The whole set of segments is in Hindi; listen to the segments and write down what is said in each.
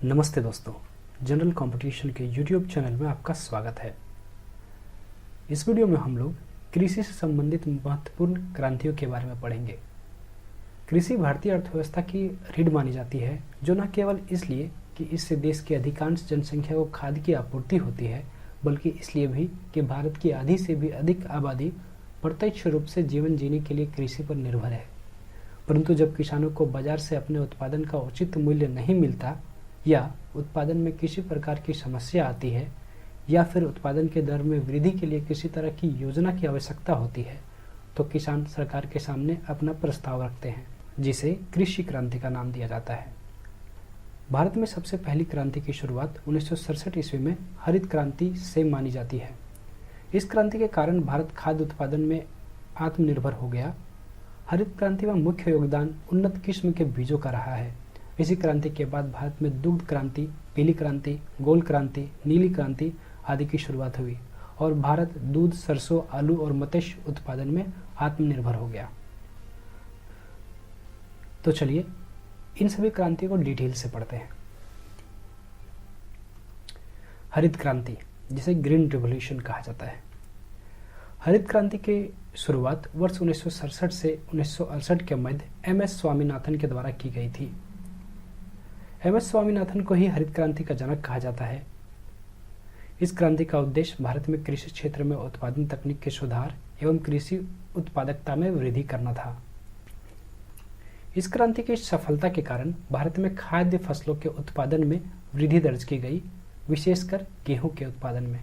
नमस्ते दोस्तों, जनरल कंपटीशन के YouTube चैनल में आपका स्वागत है। इस वीडियो में हम लोग कृषि से संबंधित महत्वपूर्ण क्रांतियों के बारे में पढ़ेंगे। कृषि भारतीय अर्थव्यवस्था की रीढ़ मानी जाती है, जो न केवल इसलिए कि इससे देश की अधिकांश जनसंख्या को खाद्य की आपूर्ति होती है, बल्कि इसलिए भी कि भारत की आधी से भी अधिक आबादी प्रत्यक्ष रूप से जीवन जीने के लिए कृषि पर निर्भर है। परंतु जब किसानों को बाजार से अपने उत्पादन का उचित मूल्य नहीं मिलता या उत्पादन में किसी प्रकार की समस्या आती है या फिर उत्पादन के दर में वृद्धि के लिए किसी तरह की योजना की आवश्यकता होती है, तो किसान सरकार के सामने अपना प्रस्ताव रखते हैं, जिसे कृषि क्रांति का नाम दिया जाता है। भारत में सबसे पहली क्रांति की शुरुआत 1967 ईस्वी में हरित क्रांति से मानी जाती है। इस क्रांति के कारण भारत खाद्य उत्पादन में आत्मनिर्भर हो गया। हरित क्रांति में मुख्य योगदान उन्नत किस्म के बीजों का रहा है। इसी क्रांति के बाद भारत में दुग्ध क्रांति, पीली क्रांति, गोल क्रांति, नीली क्रांति आदि की शुरुआत हुई और भारत दूध, सरसों, आलू और मत्स्य उत्पादन में आत्मनिर्भर हो गया। तो चलिए इन सभी क्रांतियों को डिटेल से पढ़ते हैं। हरित क्रांति, जिसे ग्रीन रिवॉल्यूशन कहा जाता है। हरित क्रांति की शुरुआत वर्ष 1967 से 1968 के मध्य एम.एस. स्वामीनाथन के द्वारा की गई थी। एम.एस. स्वामीनाथन को ही हरित क्रांति का जनक कहा जाता है। इस क्रांति का उद्देश्य भारत में कृषि क्षेत्र में उत्पादन तकनीक के सुधार एवं कृषि उत्पादकता में वृद्धि करना था। इस क्रांति की सफलता के कारण भारत में खाद्य फसलों के उत्पादन में वृद्धि दर्ज की गई, विशेषकर गेहूं के उत्पादन में।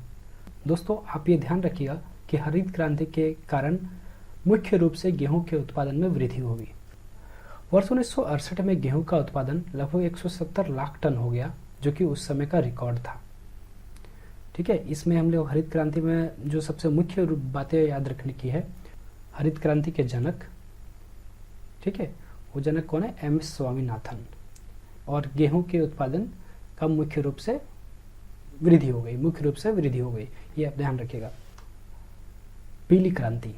दोस्तों, आप ये ध्यान रखिएगा कि हरित क्रांति के कारण मुख्य रूप से गेहूं के उत्पादन में वृद्धि होगी। वर्ष 1968 में गेहूं का उत्पादन लगभग 170 लाख टन हो गया, जो कि उस समय का रिकॉर्ड था। ठीक है, इसमें हम लोग हरित क्रांति में जो सबसे मुख्य बातें याद रखने की है, हरित क्रांति के जनक, ठीक है, वो जनक कौन है? एम.एस. स्वामीनाथन। और गेहूं के उत्पादन का मुख्य रूप से वृद्धि हो गई, ये आप ध्यान रखिएगा। पीली क्रांति।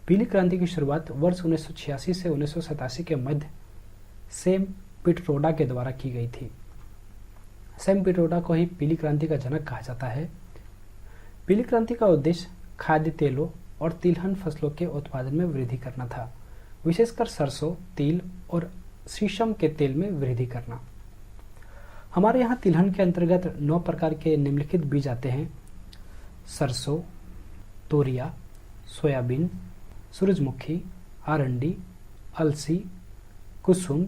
पीली क्रांति की शुरुआत वर्ष 1986 से 1987 के मध्य सैम पिट्रोडा के द्वारा की गई थी। सैम पिट्रोडा को ही पीली क्रांति का जनक कहा जाता है। पीली क्रांति का उद्देश्य खाद्य तेलों और तिलहन फसलों के उत्पादन में वृद्धि करना था, विशेषकर सरसों, तिल और शीशम के तेल में वृद्धि करना। हमारे यहाँ तिलहन के अंतर्गत 9 प्रकार के निम्नलिखित बीज आते हैं: सरसों, तोरिया, सोयाबीन, सूरजमुखी, आरंडी, अलसी, कुसुम,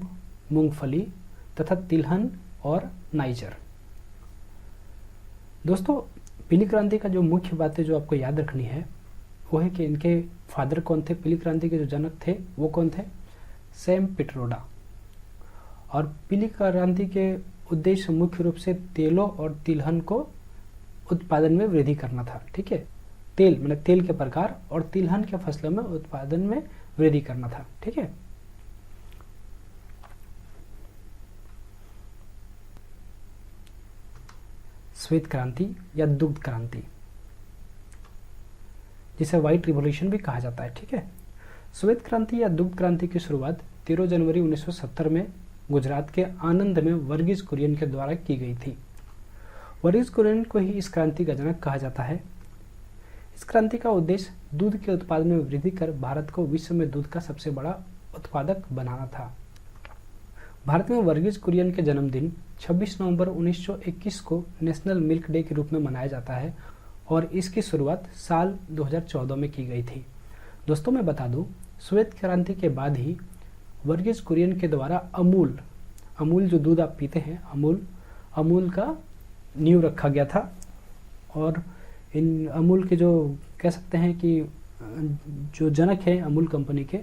मूंगफली तथा तिलहन और नाइजर। दोस्तों, पीली क्रांति का जो मुख्य बातें जो आपको याद रखनी है वो है कि इनके फादर कौन थे, पीली क्रांति के जो जनक थे वो कौन थे? सैम पिट्रोडा। और पीली क्रांति के उद्देश्य मुख्य रूप से तेलों और तिलहन को उत्पादन में वृद्धि करना था। ठीक है, तेल मतलब तेल के प्रकार और तिलहन के फसलों में उत्पादन में वृद्धि करना था। ठीक है, श्वेत क्रांति या दुग्ध क्रांति, जिसे व्हाइट रिवॉल्यूशन भी कहा जाता है। ठीक है, श्वेत क्रांति या दुग्ध क्रांति की शुरुआत 13 जनवरी 1970 में गुजरात के आनंद में वर्गीज कुरियन के द्वारा की गई थी। वर्गीज कुरियन को ही इस क्रांति का जनक कहा जाता है। इस क्रांति का उद्देश्य दूध के उत्पादन में वृद्धि कर भारत को विश्व में दूध का सबसे बड़ा उत्पादक बनाना था। भारत में वर्गीज कुरियन के जन्मदिन 26 नवंबर 1921 को नेशनल मिल्क डे के रूप में मनाया जाता है और इसकी शुरुआत साल 2014 में की गई थी। दोस्तों, मैं बता दूं, श्वेत क्रांति के बाद ही वर्गीज कुरियन के द्वारा अमूल जो दूध आप पीते हैं, अमूल का नींव रखा गया था। और इन अमूल के जो कह सकते हैं कि जो जनक है अमूल कंपनी के,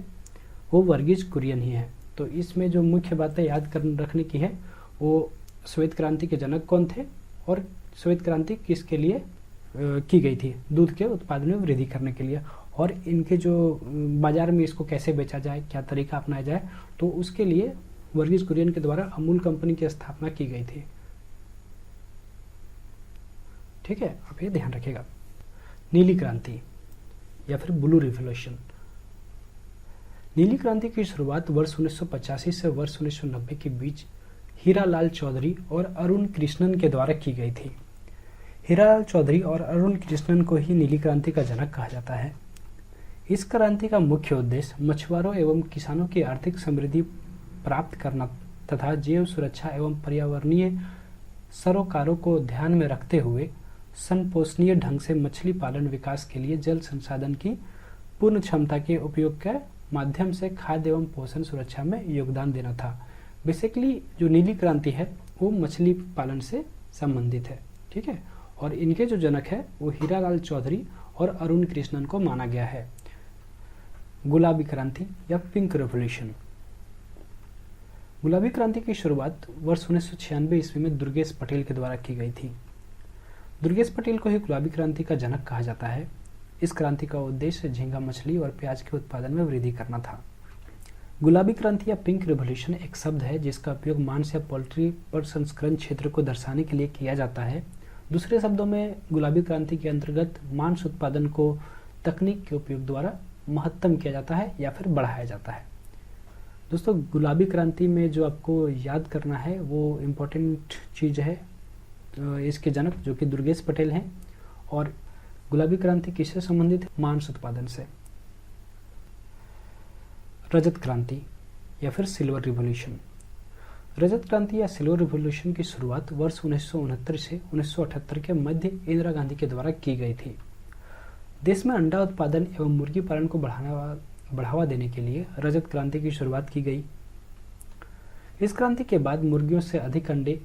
वो वर्गीज कुरियन ही है। तो इसमें जो मुख्य बातें याद रखने की है, वो श्वेत क्रांति के जनक कौन थे और श्वेत क्रांति किसके लिए की गई थी? दूध के उत्पादन में वृद्धि करने के लिए। और इनके जो बाजार में इसको कैसे बेचा जाए, क्या तरीका अपनाया जाए, तो उसके लिए वर्गीज कुरियन के द्वारा अमूल कंपनी की स्थापना की गई थी। ठीक है, आप ये ध्यान रखिएगा। नीली क्रांति या फिर ब्लू रिवॉल्यूशन। नीली क्रांति की शुरुआत वर्ष 1985 से वर्ष 1990 के बीच हीरालाल चौधरी और अरुण कृष्णन के द्वारा की गई थी। हीरालाल चौधरी और अरुण कृष्णन को ही नीली क्रांति का जनक कहा जाता है। इस क्रांति का मुख्य उद्देश्य मछुआरों एवं किसानों की आर्थिक समृद्धि प्राप्त करना तथा जैव सुरक्षा एवं पर्यावरणीय सरोकारों को ध्यान में रखते हुए संपोषणीय ढंग से मछली पालन विकास के लिए जल संसाधन की पूर्ण क्षमता के उपयोग के माध्यम से खाद्य एवं पोषण सुरक्षा में योगदान देना था। बेसिकली जो नीली क्रांति है वो मछली पालन से संबंधित है, ठीक है। और इनके जो जनक है वो हीरालाल चौधरी और अरुण कृष्णन को माना गया है। गुलाबी क्रांति या पिंक रेवोल्यूशन। गुलाबी क्रांति की शुरुआत वर्ष 1996 ईस्वी में दुर्गेश पटेल के द्वारा की गई थी। दुर्गेश पटेल को ही गुलाबी क्रांति का जनक कहा जाता है। इस क्रांति का उद्देश्य झींगा मछली और प्याज के उत्पादन में वृद्धि करना था। गुलाबी क्रांति या पिंक रेवोल्यूशन एक शब्द है जिसका उपयोग मांस या पोल्ट्री प्रसंस्करण क्षेत्र को दर्शाने के लिए किया जाता है। दूसरे शब्दों में गुलाबी क्रांति के अंतर्गत मांस उत्पादन को तकनीक के उपयोग द्वारा महत्तम किया जाता है या फिर बढ़ाया जाता है। दोस्तों, गुलाबी क्रांति में जो आपको याद करना है वो इम्पोर्टेंट चीज़ है इसके जनक जो कि दुर्गेश पटेल हैं। और गुलाबी क्रांति किससे संबंधित है? मांस उत्पादन से। रजत क्रांति या फिर सिल्वर रिवॉल्यूशन। रजत क्रांति या सिल्वर रिवॉल्यूशन की शुरुआत वर्ष 1969 से 1978 के मध्य इंदिरा गांधी के द्वारा की गई थी। देश में अंडा उत्पादन एवं मुर्गी पालन को बढ़ावा देने के लिए रजत क्रांति की शुरुआत की गई। इस क्रांति के बाद मुर्गियों से अधिक अंडे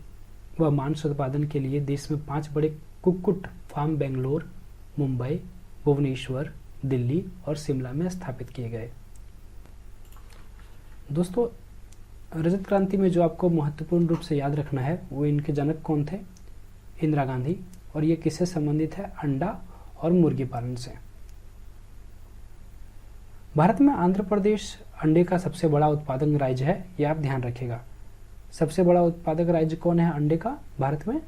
व मांस उत्पादन के लिए देश में 5 बड़े कुक्कुट फार्म बेंगलोर, मुंबई, भुवनेश्वर, दिल्ली और शिमला में स्थापित किए गए। दोस्तों, रजत क्रांति में जो आपको महत्वपूर्ण रूप से याद रखना है वो इनके जनक कौन थे? इंदिरा गांधी। और ये किससे संबंधित है? अंडा और मुर्गी पालन से। भारत में आंध्र प्रदेश अंडे का सबसे बड़ा उत्पादक राज्य है, ये आप ध्यान रखिएगा। सबसे बड़ा उत्पादक राज्य कौन है अंडे का भारत में?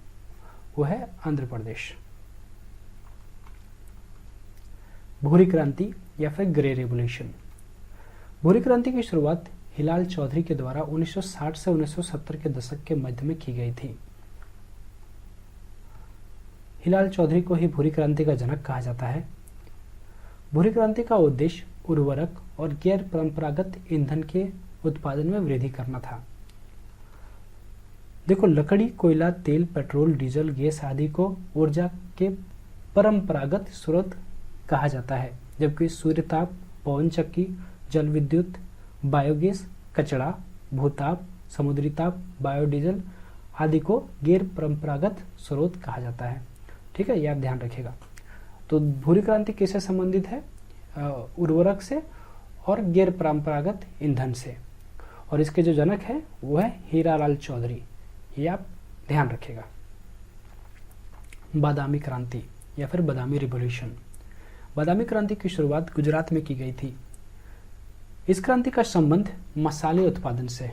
वो है आंध्र प्रदेश। भूरी क्रांति या फिर ग्रे रेवोल्यूशन। भूरी क्रांति की शुरुआत हिलाल चौधरी के द्वारा 1960 से 1970 के दशक के मध्य में की गई थी। हिलाल चौधरी को ही भूरी क्रांति का जनक कहा जाता है। भूरी क्रांति का उद्देश्य उर्वरक और गैर परंपरागत ईंधन के उत्पादन में वृद्धि करना था। देखो, लकड़ी, कोयला, तेल, पेट्रोल, डीजल, गैस आदि को ऊर्जा के परंपरागत स्रोत कहा जाता है, जबकि सूर्यताप, पवन चक्की, जल विद्युत, बायोगैस, कचरा, भूताप, समुद्री ताप, बायोडीजल आदि को गैर परंपरागत स्रोत कहा जाता है। ठीक है, ये आप ध्यान रखिएगा। तो भूरी क्रांति किससे संबंधित है? उर्वरक से और गैर परंपरागत ईंधन से। और इसके जो जनक है वो है हीरालाल चौधरी, ये आप ध्यान रखिएगा। बादामी क्रांति या फिर बादामी रिवॉल्यूशन। बादामी क्रांति की शुरुआत गुजरात में की गई थी। इस क्रांति का संबंध मसाले उत्पादन से।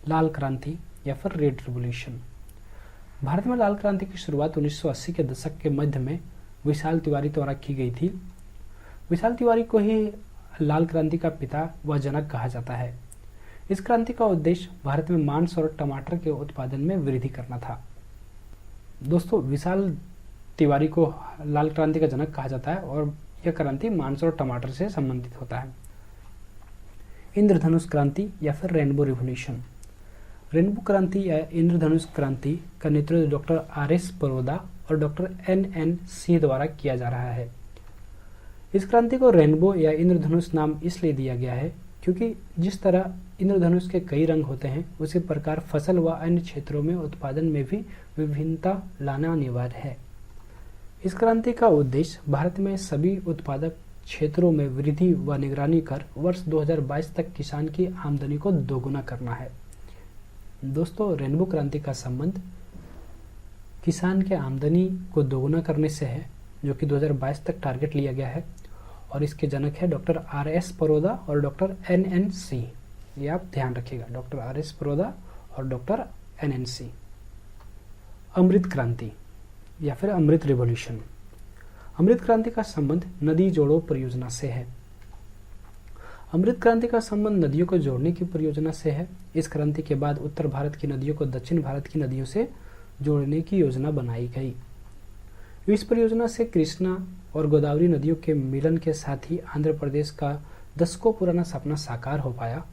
लाल क्रांति या फिर रेड रिवॉल्यूशन। भारत में लाल क्रांति की शुरुआत 1980 के दशक के मध्य में विशाल तिवारी द्वारा की गई थी। विशाल तिवारी को ही लाल क्रांति का पिता व जनक कहा जाता है। इस क्रांति का उद्देश्य भारत में मांस और टमाटर के उत्पादन में वृद्धि करना था। दोस्तों, विशाल तिवारी को लाल क्रांति का जनक कहा जाता है और यह क्रांति मांस और टमाटर से संबंधित होता है। इंद्रधनुष क्रांति या फिर रेनबो रिवॉल्यूशन। रेनबो क्रांति या इंद्रधनुष क्रांति का नेतृत्व डॉक्टर RS परोदा और डॉक्टर NN सिंह द्वारा किया जा रहा है। इस क्रांति को रेनबो या इंद्रधनुष नाम इसलिए दिया गया है क्योंकि जिस तरह इंद्रधनुष के कई रंग होते हैं उसी प्रकार फसल व अन्य क्षेत्रों में उत्पादन में भी विभिन्नता लाना अनिवार्य है। इस क्रांति का उद्देश्य भारत में सभी उत्पादक क्षेत्रों में वृद्धि व निगरानी कर वर्ष 2022 तक किसान की आमदनी को दोगुना करना है। दोस्तों, रेनबो क्रांति का संबंध किसान के आमदनी को दोगुना करने से है, जो कि 2022 तक टारगेट लिया गया है। और इसके जनक है डॉक्टर RS परोदा और डॉक्टर NN सिंह, ये आप ध्यान रखिएगा, डॉक्टर RS परोदा और डॉक्टर NN सिंह। अमृत क्रांति या फिर अमृत रिवॉल्यूशन। अमृत क्रांति का संबंध नदी जोड़ो परियोजना से है। अमृत क्रांति का संबंध नदियों को जोड़ने की परियोजना से है। इस क्रांति के बाद उत्तर भारत की नदियों को दक्षिण भारत की नदियों से जोड़ने की योजना बनाई गई। इस परियोजना से कृष्णा और गोदावरी नदियों के मिलन के साथ ही आंध्र प्रदेश का दशकों पुराना सपना साकार हो पाया।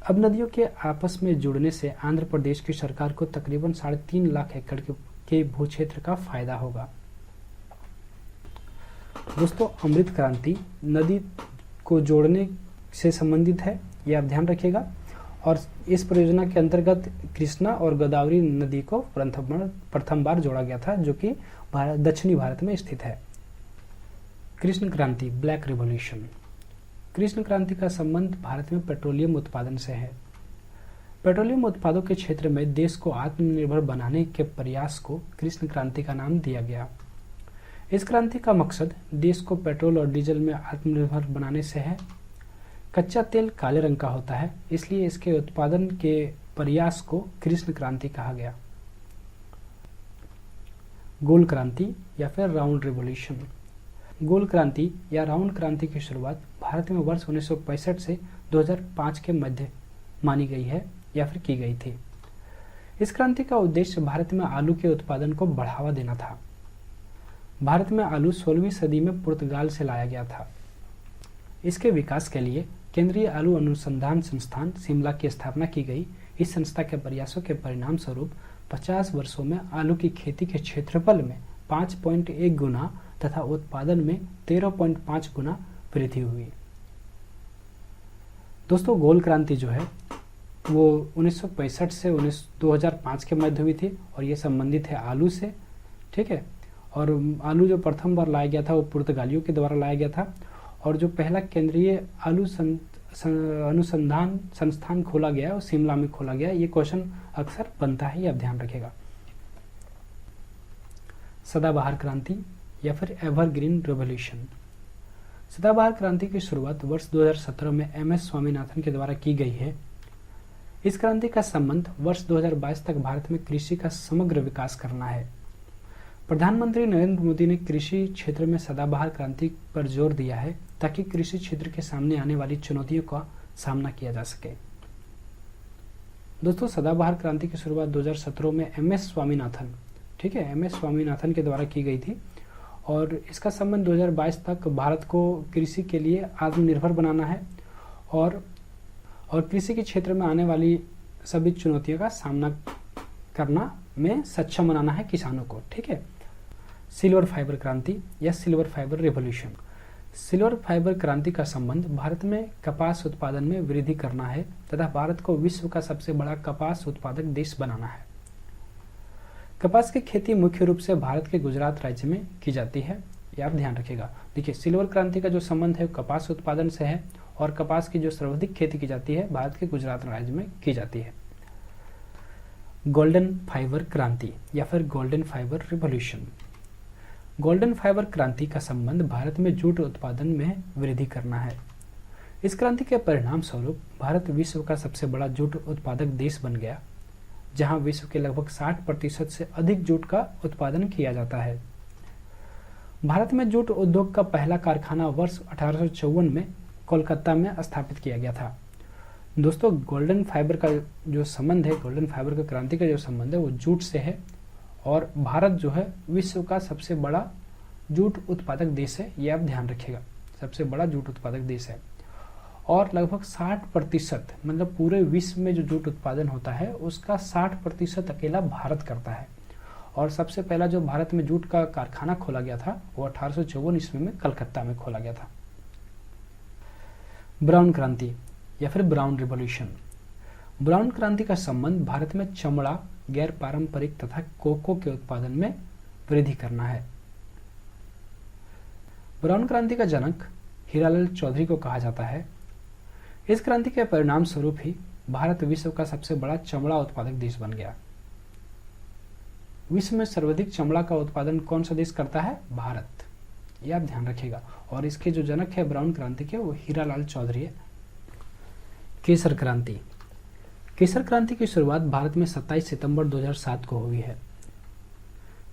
अब नदियों के आपस में जुड़ने से आंध्र प्रदेश की सरकार को तकरीबन 3.5 लाख एकड़ के भू क्षेत्र का फायदा होगा। दोस्तों, अमृत क्रांति नदी को जोड़ने से संबंधित है, यह आप ध्यान रखिएगा। और इस परियोजना के अंतर्गत कृष्णा और गोदावरी नदी को प्रथम बार जोड़ा गया था, जो कि दक्षिणी भारत में स्थित है। कृष्ण क्रांति, ब्लैक रिवॉल्यूशन। कृष्ण क्रांति का संबंध भारत में पेट्रोलियम उत्पादन से है। पेट्रोलियम उत्पादों के क्षेत्र में देश को आत्मनिर्भर बनाने के प्रयास को कृष्ण क्रांति का नाम दिया गया। इस क्रांति का मकसद देश को पेट्रोल और डीजल में आत्मनिर्भर बनाने से है। कच्चा तेल काले रंग का होता है, इसलिए इसके उत्पादन के प्रयास को कृष्ण क्रांति कहा गया। गोल क्रांति या फिर राउंड रिवॉल्यूशन। गोल क्रांति या राउंड क्रांति की शुरुआत भारत में वर्ष 1965 से 2005 के मध्य मानी गई है या फिर की गई थी। इस क्रांति का उद्देश्य भारत में आलू के उत्पादन को बढ़ावा देना था। भारत में आलू 16वीं सदी में पुर्तगाल से लाया गया था। इसके विकास के लिए केंद्रीय आलू अनुसंधान संस्थान शिमला की स्थापना की गई। इस संस्था के प्रयासों के परिणाम स्वरूप 50 वर्षों में आलू की खेती के क्षेत्रफल में 5.1 गुना तथा उत्पादन में 13.5 गुना वृद्धि हुई। दोस्तों, गोल क्रांति जो है वो 1965 से 2005 के मध्य हुई थी और ये संबंधित है आलू से, ठीक है। और आलू जो प्रथम बार लाया गया था वो पुर्तगालियों के द्वारा लाया गया था। और जो पहला केंद्रीय आलू अनुसंधान संस्थान खोला गया वो शिमला में खोला गया। ये क्वेश्चन अक्सर बनता है, ये आप ध्यान रखिएगा। सदाबहार क्रांति या फिर एवरग्रीन रेवोल्यूशन। सदाबहार क्रांति की शुरुआत वर्ष 2017 में MS स्वामीनाथन के द्वारा की गई है। इस क्रांति का संबंध वर्ष 2022 तक भारत में कृषि का समग्र विकास करना है। प्रधानमंत्री नरेंद्र मोदी ने कृषि क्षेत्र में सदाबहार क्रांति पर जोर दिया है ताकि कृषि क्षेत्र के सामने आने वाली चुनौतियों का सामना किया जा सके। दोस्तों, सदाबहार क्रांति की शुरुआत 2017 में MS स्वामीनाथन, ठीक है, MS स्वामीनाथन के द्वारा की गई थी और इसका संबंध 2022 तक भारत को कृषि के लिए आत्मनिर्भर बनाना है और कृषि के क्षेत्र में आने वाली सभी चुनौतियों का सामना करना में सक्षम बनाना है किसानों को, ठीक है। सिल्वर फाइबर क्रांति या silver fibre revolution. Silver fibre क्रांति का संबंध भारत में कपास उत्पादन में वृद्धि करना है तथा भारत को विश्व का सबसे बड़ा कपास उत्पादक देश बनाना है। कपास की खेती मुख्य रूप से भारत के गुजरात राज्य में की जाती है, ये आप ध्यान रखिएगा। देखिए, सिल्वर क्रांति का जो संबंध है कपास उत्पादन से है और कपास की जो सर्वाधिक खेती की जाती है भारत के गुजरात राज्य में की जाती है। गोल्डन फाइबर क्रांति या फिर golden fibre revolution. Golden fibre क्रांति का संबंध भारत में जूट उत्पादन में वृद्धि करना है। इस क्रांति के परिणाम स्वरूप भारत विश्व का सबसे बड़ा जूट उत्पादक देश बन गया, जहां विश्व के लगभग 60% से अधिक जूट का उत्पादन किया जाता है। भारत में जूट उद्योग का पहला कारखाना वर्ष 1854 में कोलकाता में स्थापित किया गया था। दोस्तों, गोल्डन फाइबर का जो संबंध है, गोल्डन फाइबर का क्रांति का जो संबंध है वो जूट से है और भारत जो है विश्व का सबसे बड़ा जूट उत्पादक देश है, ये आप ध्यान रखिएगा, सबसे बड़ा जूट उत्पादक देश है। और लगभग 60%, मतलब पूरे विश्व में जो जूट उत्पादन होता है उसका 60% अकेला भारत करता है। और सबसे पहला जो भारत में जूट का कारखाना खोला गया था वो 1854 ईस्वी में कलकत्ता में खोला गया था। ब्राउन क्रांति या फिर ब्राउन रिवॉल्यूशन। ब्राउन क्रांति का संबंध भारत में चमड़ा, गैर पारंपरिक तथा कोको के उत्पादन में वृद्धि करना है। ब्राउन क्रांति का जनक हीरालाल चौधरी को कहा जाता है। इस क्रांति के परिणाम स्वरूप ही भारत विश्व का सबसे बड़ा चमड़ा उत्पादक देश बन गया। विश्व में सर्वाधिक चमड़ा का उत्पादन कौन सा देश करता है? भारत, ये आप ध्यान रखिएगा। और इसके जो जनक है ब्राउन क्रांति के वो हीरालाल चौधरी है। केसर क्रांति। केसर क्रांति की शुरुआत भारत में 27 सितंबर 2007 को हुई है।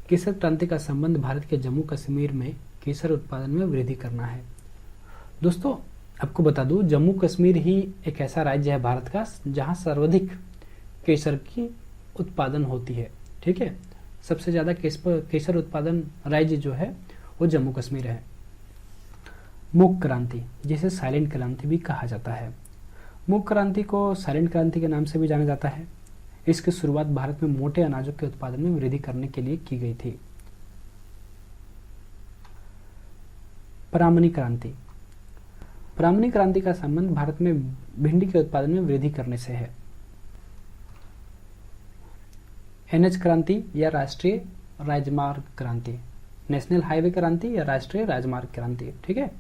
केसर क्रांति का संबंध भारत के जम्मू कश्मीर में केसर उत्पादन में वृद्धि करना है। दोस्तों, आपको बता दूं, जम्मू कश्मीर ही एक ऐसा राज्य है भारत का जहां सर्वाधिक केसर की उत्पादन होती है। ठीक है, सबसे ज्यादा केसर उत्पादन राज्य जो है वो जम्मू कश्मीर है। मूक क्रांति, जिसे साइलेंट क्रांति भी कहा जाता है। मूक क्रांति को साइलेंट क्रांति के नाम से भी जाना जाता है। इसकी शुरुआत भारत में मोटे अनाजों के उत्पादन में वृद्धि करने के लिए की गई थी। ब्राह्मणी क्रांति, ब्राह्मणी क्रांति का संबंध भारत में भिंडी के उत्पादन में वृद्धि करने से है। एनएच क्रांति या राष्ट्रीय राजमार्ग क्रांति, नेशनल हाईवे क्रांति या राष्ट्रीय राजमार्ग क्रांति। ठीक है,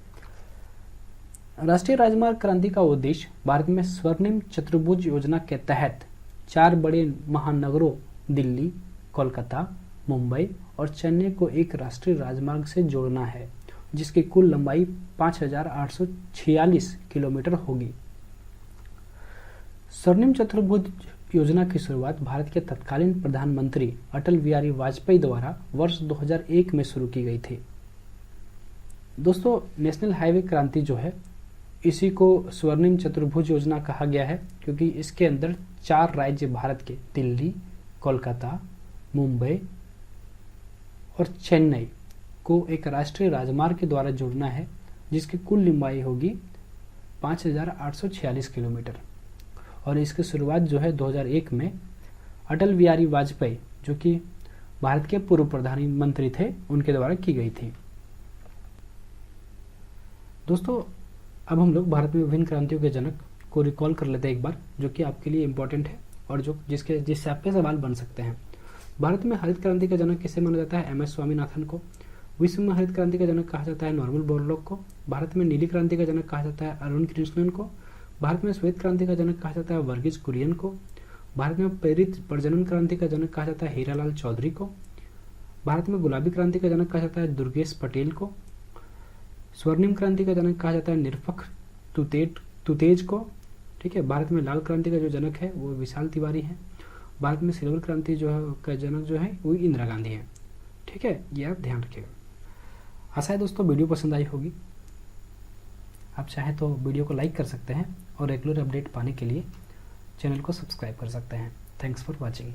राष्ट्रीय राजमार्ग क्रांति का उद्देश्य भारत में स्वर्णिम चतुर्भुज योजना के तहत 4 बड़े महानगरों दिल्ली, कोलकाता, मुंबई और चेन्नई को एक राष्ट्रीय राजमार्ग से जोड़ना है, जिसकी कुल लंबाई 5846 किलोमीटर होगी। स्वर्णिम चतुर्भुज योजना की शुरुआत भारत के तत्कालीन प्रधानमंत्री अटल बिहारी वाजपेयी द्वारा वर्ष 2001 में शुरू की गई थी। दोस्तों, नेशनल हाईवे क्रांति जो है, इसी को स्वर्णिम चतुर्भुज योजना कहा गया है क्योंकि इसके अंदर 4 राज्य भारत के दिल्ली, कोलकाता, मुंबई और चेन्नई को एक राष्ट्रीय राजमार्ग के द्वारा जोड़ना है, जिसकी कुल लंबाई होगी 5846 किलोमीटर। और इसकी शुरुआत जो है 2001 में अटल बिहारी वाजपेयी, जो कि भारत के पूर्व प्रधानमंत्री थे, उनके द्वारा की गई थी। दोस्तों, अब हम लोग भारत में विभिन्न क्रांतियों के जनक को रिकॉल कर लेते हैं एक बार, जो कि आपके लिए इम्पोर्टेंट है और जिससे आपके सवाल बन सकते हैं। भारत में हरित क्रांति का जनक किसे माना जाता है? एम एस स्वामीनाथन को। विश्व में हरित क्रांति का जनक कहा जाता है नॉर्मन बोरलॉग को। भारत में नीली क्रांति का जनक कहा जाता है अरुण कृष्णन को। भारत में श्वेत क्रांति का जनक कहा जाता है वर्गीज कुरियन को। भारत में प्रेरित प्रजनन क्रांति का जनक कहा जाता है हीरालाल चौधरी को। भारत में गुलाबी क्रांति का जनक कहा जाता है दुर्गेश पटेल को। स्वर्णिम क्रांति का जनक कहा जाता है निरपख तुतेज को। ठीक है, भारत में लाल क्रांति का जो जनक है वो विशाल तिवारी है। भारत में सिल्वर क्रांति जो है का जनक जो है वो इंदिरा गांधी है। ठीक है, ये आप ध्यान रखिएगा। आशा है दोस्तों वीडियो पसंद आई होगी। आप चाहें तो वीडियो को लाइक कर सकते हैं और रेगुलर अपडेट पाने के लिए चैनल को सब्सक्राइब कर सकते हैं। Thanks for watching.